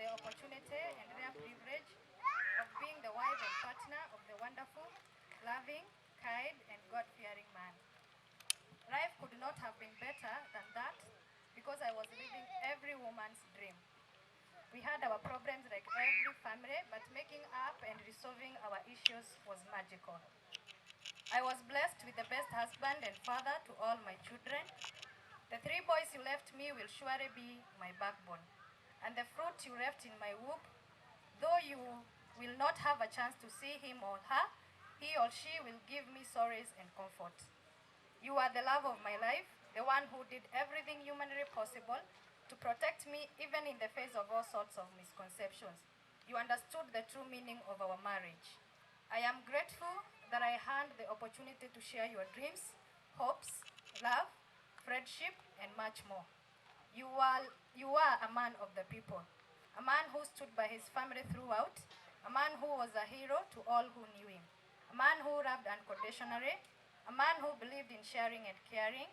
the opportunity and rare privilege of being the wife and partner of the wonderful, loving, kind, and God-fearing man. Life could not have been better than that because I was living every woman's dream. We had our problems like every family, but making up and resolving our issues was magical. I was blessed with the best husband and father to all my children. The 3 boys you left me will surely be my backbone. And the fruit you left in my womb, though you will not have a chance to see him or her, he or she will give me solace and comfort. You are the love of my life, the one who did everything humanly possible to protect me even in the face of all sorts of misconceptions. You understood the true meaning of our marriage. I am grateful that I had the opportunity to share your dreams, hopes, love, friendship, and much more. You are a man of the people, a man who stood by his family throughout, a man who was a hero to all who knew him, a man who loved unconditionally, a man who believed in sharing and caring,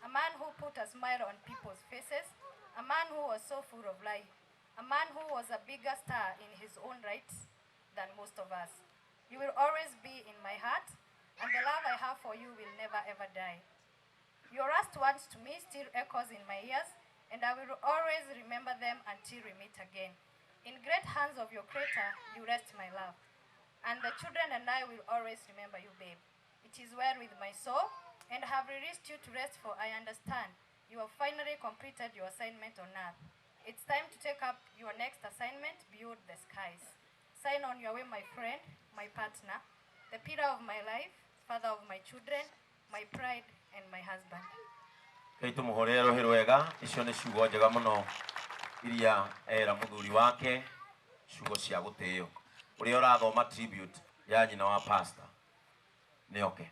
a man who put a smile on people's faces, a man who was so full of life, a man who was a bigger star in his own right than most of us. You will always be in my heart, and the love I have for you will never ever die. Your last words to me still echoes in my ears, and I will always remember them until we meet again. In great hands of your Creator, you rest my love. And the children and I will always remember you, babe. It is well with my soul, and I have released you to rest, for I understand you have finally completed your assignment on earth. It's time to take up your next assignment beyond the skies. Sign on your way, my friend, my partner, the pillar of my life, father of my children, my pride, and my husband. Kaitu muhorero hirwega icio ni ciugo njega muno iria era muthuri wake ciugo cia gutio uria urathoma tribute ya nyina wa pastor ni oke.